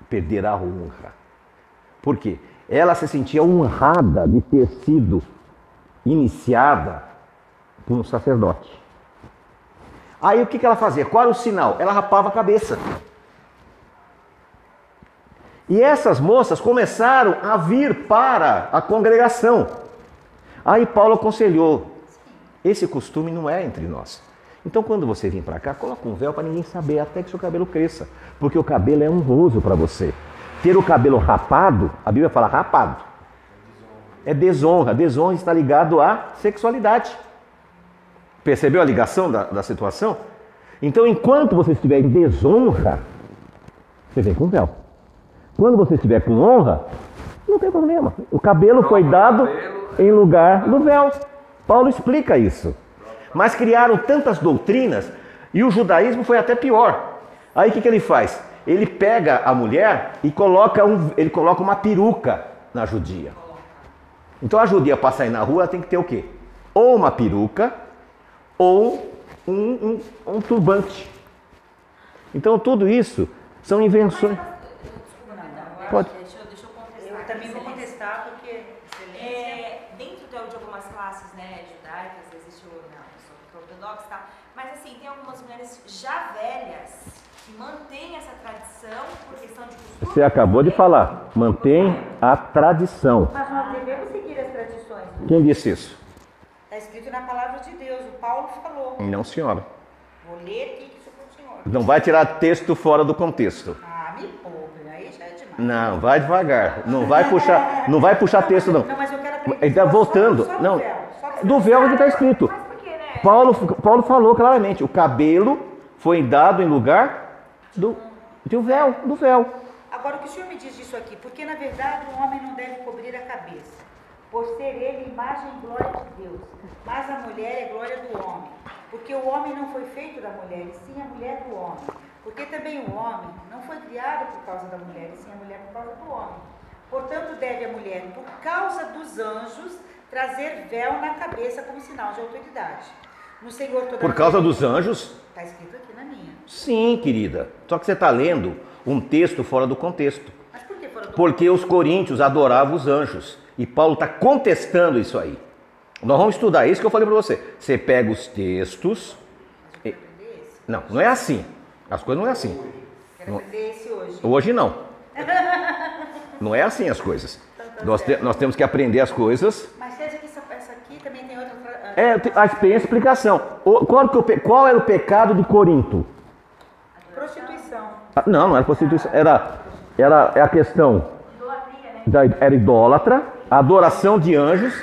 perder a honra. Por quê? Ela se sentia honrada de ter sido iniciada por um sacerdote. Aí o que ela fazia? Qual era o sinal? Ela rapava a cabeça. E essas moças começaram a vir para a congregação. Aí Paulo aconselhou, esse costume não é entre nós. Então quando você vir para cá, coloca um véu para ninguém saber, até que seu cabelo cresça. Porque o cabelo é honroso para você. Ter o cabelo rapado, a Bíblia fala rapado, é desonra. Desonra está ligado à sexualidade. Percebeu a ligação da situação? Então, enquanto você estiver em desonra, você vem com véu. Quando você estiver com honra, não tem problema. O cabelo foi dado em lugar do véu. Paulo explica isso. Mas criaram tantas doutrinas e o judaísmo foi até pior. Aí o que ele faz? Ele pega a mulher e coloca uma peruca na judia. Então a judia para sair na rua tem que ter o quê? Ou uma peruca ou um turbante. Então tudo isso são invenções. Pode. Deixa eu contestar. Eu também vou contestar porque... Dentro de algumas classes, né, judaicas, existe o ortodoxo e tal, mas assim, tem algumas mulheres já velhas que mantém essa tradição por questão de costume. Você acabou de falar, mantém a tradição. Mas nós devemos seguir as tradições. Quem disse isso? Está escrito na palavra de Deus. O Paulo falou. Não, senhora. Vou ler aqui que isso foi o senhor. Não vai tirar texto fora do contexto. Ah, me poupe, aí já é demais. Não, vai devagar. Não vai puxar texto, não. Não, mas eu quero aprender. Ele está voltando. Só Não, do véu. Só do véu que está escrito. Mas por quê, né? Paulo falou claramente, o cabelo foi dado em lugar do véu, do véu. Agora, o que o senhor me diz disso aqui? Porque, na verdade, o homem não deve cobrir a cabeça, por ser ele imagem e glória de Deus. Mas a mulher é glória do homem. Porque o homem não foi feito da mulher, e sim a mulher do homem. Porque também o homem não foi criado por causa da mulher, e sim a mulher por causa do homem. Portanto, deve a mulher, por causa dos anjos, trazer véu na cabeça como sinal de autoridade. No Senhor toda Por causa dos anjos? Está escrito aqui na minha. Sim, querida. Só que você está lendo um texto fora do contexto. Mas por que fora do Porque os coríntios adoravam os anjos. E Paulo está contestando isso aí. Nós vamos estudar isso que eu falei para você. Você pega os textos. Mas eu quero aprender esse. Não, não é assim. As coisas não é assim. Quero aprender esse hoje. Hoje não. Não é assim as coisas. Nós temos que aprender as coisas. Mas essa aqui também tem outra. Tem explicação. Qual era o pecado de Corinto? Prostituição. Não era prostituição. Era a questão. Idolatria, né? Era idólatra, adoração de anjos,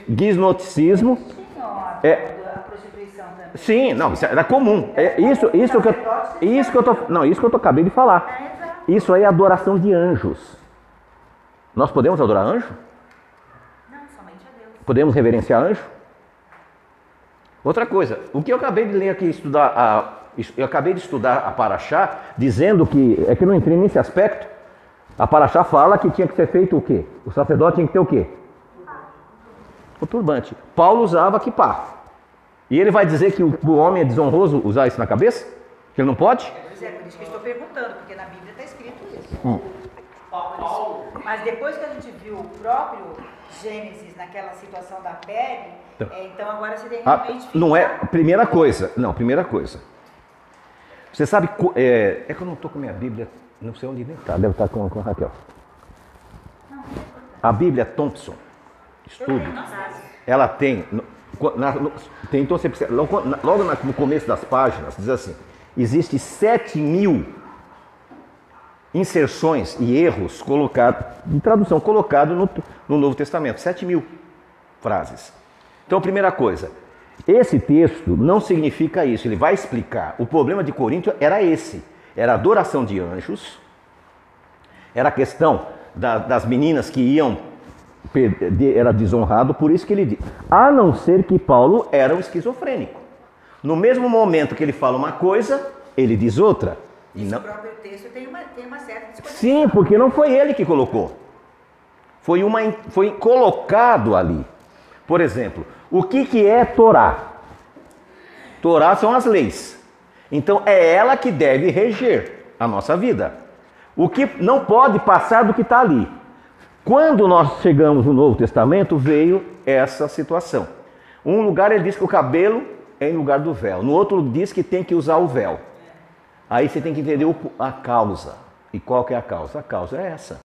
gnosticismo. Senhora, É. a prostituição também. Sim, não, isso era comum. Isso que eu acabei de falar. É, exato. Isso aí é adoração de anjos. Nós podemos adorar anjo? Não, somente a Deus. Podemos reverenciar anjo? Outra coisa, o que eu acabei de ler aqui, eu acabei de estudar a Paraxá, dizendo que, é que eu não entrei nesse aspecto, a Paraxá fala que tinha que ser feito o quê? O sacerdote tinha que ter o quê? O turbante. Paulo usava quipá. E ele vai dizer que o homem é desonroso usar isso na cabeça? Que ele não pode? Pois é, por isso que eu estou perguntando, porque na Bíblia está escrito isso. Paulo, Mas depois que a gente viu o próprio Gênesis naquela situação da pele, então agora você tem realmente. Não é. Primeira coisa. Você sabe. É que eu não estou com a minha Bíblia. Não sei onde nem está. Deve estar com a Raquel. A Bíblia Thompson. Estudo. Ela tem. Então você precisa. Logo no começo das páginas, diz assim: existe 7.000 inserções e erros de tradução colocado no Novo Testamento. 7.000 frases. Então, primeira coisa, esse texto não significa isso, ele vai explicar. O problema de Corinto era esse, era a adoração de anjos, era a questão das meninas que iam, era desonrado, por isso que ele diz, a não ser que Paulo era um esquizofrênico. No mesmo momento que ele fala uma coisa, ele diz outra. E Esse não... próprio texto tem uma certa desconexão. Sim, porque não foi ele que colocou. Foi colocado ali. Por exemplo, o que é Torá? Torá são as leis. Então é ela que deve reger a nossa vida. O que não pode passar do que está ali. Quando nós chegamos no Novo Testamento, veio essa situação. Um lugar ele diz que o cabelo é em lugar do véu. No outro diz que tem que usar o véu. Aí você tem que entender a causa. E qual que é a causa? A causa é essa.